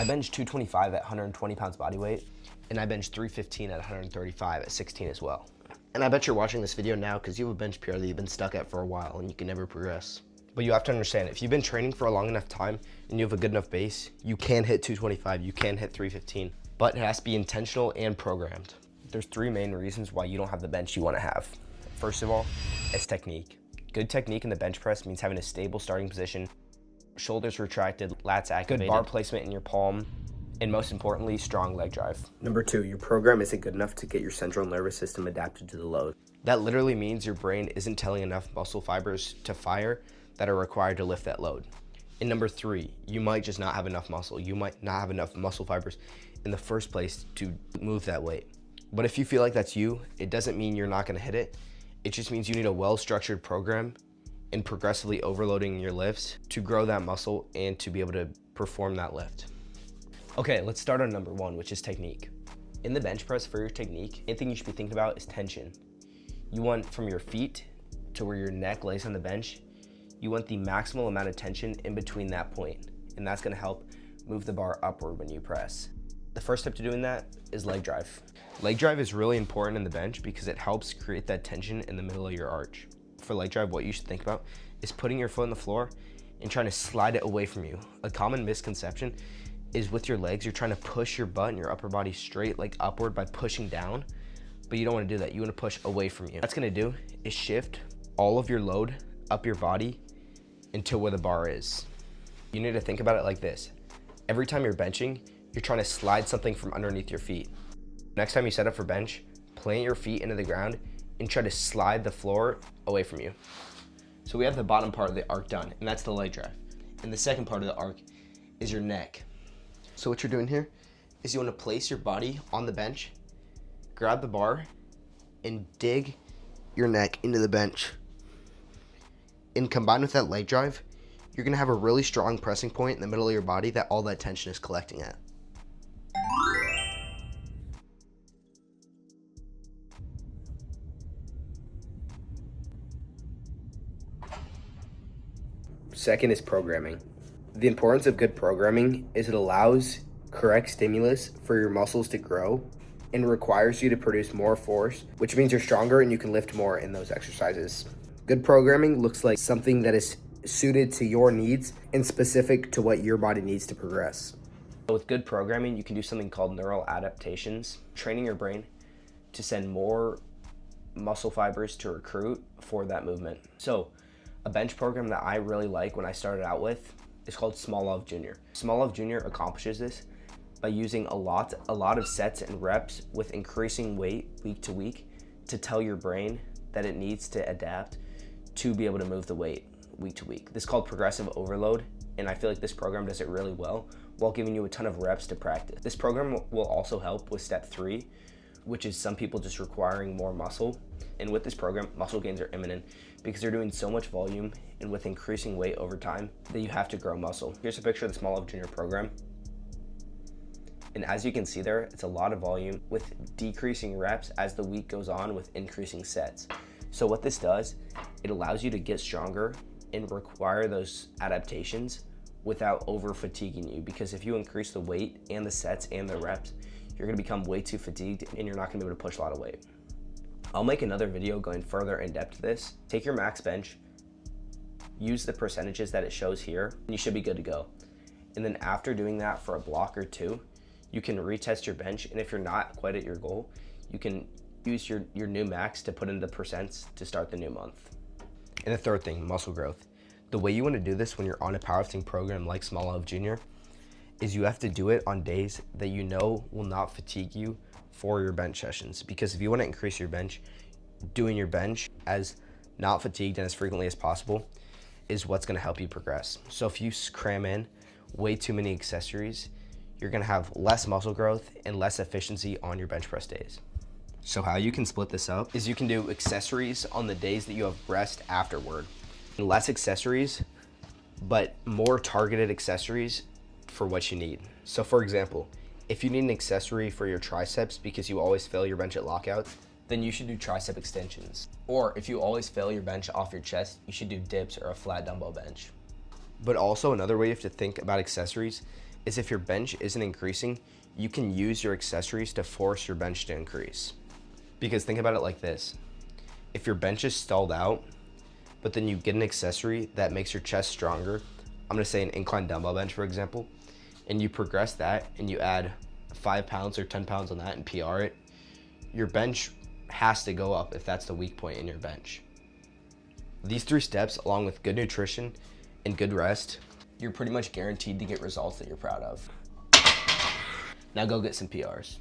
I bench 225 at 120 pounds body weight, and I bench 315 at 135 at 16 as well. And I bet you're watching this video now because you have a bench PR that you've been stuck at for a while and you can never progress. But you have to understand, if you've been training for a long enough time and you have a good enough base, you can hit 225, you can hit 315, but it has to be intentional and programmed. There's three main reasons why you don't have the bench you want to have. First of all, it's technique. Good technique in the bench press means having a stable starting position, shoulders retracted, lats activated, good bar placement in your palm, and most importantly, strong leg drive. Number two, your program isn't good enough to get your central nervous system adapted to the load. That literally means your brain isn't telling enough muscle fibers to fire that are required to lift that load. And number three, you might just not have enough muscle. You might not have enough muscle fibers in the first place to move that weight. But if you feel like that's you, it doesn't mean you're not gonna hit it. It just means you need a well-structured program and progressively overloading your lifts to grow that muscle and to be able to perform that lift. Okay, let's start on number one, which is technique. In the bench press, for your technique, anything you should be thinking about is tension. You want from your feet to where your neck lays on the bench, you want the maximal amount of tension in between that point, and that's gonna help move the bar upward when you press. The first step to doing that is leg drive. Leg drive is really important in the bench because it helps create that tension in the middle of your arch. For leg drive, what you should think about is putting your foot on the floor and trying to slide it away from you. A common misconception is with your legs, you're trying to push your butt and your upper body straight, like upward by pushing down, but you don't wanna do that. You wanna push away from you. What that's gonna do is shift all of your load up your body into where the bar is. You need to think about it like this. Every time you're benching, you're trying to slide something from underneath your feet. Next time you set up for bench, plant your feet into the ground and try to slide the floor away from you. So we have the bottom part of the arc done, and that's the leg drive. And the second part of the arc is your neck. So what you're doing here is you want to place your body on the bench, grab the bar, and dig your neck into the bench. And combined with that leg drive, you're gonna have a really strong pressing point in the middle of your body that all that tension is collecting at. Second is programming. The importance of good programming is it allows correct stimulus for your muscles to grow and requires you to produce more force, which means you're stronger and you can lift more in those exercises. Good programming looks like something that is suited to your needs and specific to what your body needs to progress. With good programming, you can do something called neural adaptations, training your brain to send more muscle fibers to recruit for that movement. So a bench program that I really like when I started out with is called Smolov Jr. Smolov Jr. accomplishes this by using a lot of sets and reps with increasing weight week to week to tell your brain that it needs to adapt to be able to move the weight week to week. This is called progressive overload, and I feel like this program does it really well while giving you a ton of reps to practice. This program will also help with step 3, which is some people just requiring more muscle. And with this program, muscle gains are imminent because they're doing so much volume and with increasing weight over time that you have to grow muscle. Here's a picture of the Smolov Jr. program. And as you can see there, it's a lot of volume with decreasing reps as the week goes on with increasing sets. So what this does, it allows you to get stronger and require those adaptations without over fatiguing you, because if you increase the weight and the sets and the reps, you're gonna become way too fatigued and you're not gonna be able to push a lot of weight. I'll make another video going further in depth to this. Take your max bench, use the percentages that it shows here, and you should be good to go. And then after doing that for a block or two, you can retest your bench, and if you're not quite at your goal, you can use your new max to put in the percents to start the new month. And the third thing, muscle growth. The way you want to do this when you're on a powerlifting program like Smolov Jr. is you have to do it on days that you know will not fatigue you for your bench sessions. Because if you want to increase your bench, doing your bench as not fatigued and as frequently as possible is what's going to help you progress. So if you cram in way too many accessories, you're going to have less muscle growth and less efficiency on your bench press days. So how you can split this up is you can do accessories on the days that you have rest afterward. Less accessories, but more targeted accessories for what you need. So for example, if you need an accessory for your triceps because you always fail your bench at lockouts, then you should do tricep extensions. Or if you always fail your bench off your chest, you should do dips or a flat dumbbell bench. But also another way you have to think about accessories is if your bench isn't increasing, you can use your accessories to force your bench to increase. Because think about it like this. If your bench is stalled out, but then you get an accessory that makes your chest stronger, I'm gonna say an incline dumbbell bench, for example, and you progress that and you add 5 pounds or 10 pounds on that and PR it, your bench has to go up if that's the weak point in your bench. These 3 steps, along with good nutrition and good rest, you're pretty much guaranteed to get results that you're proud of. Now go get some PRs.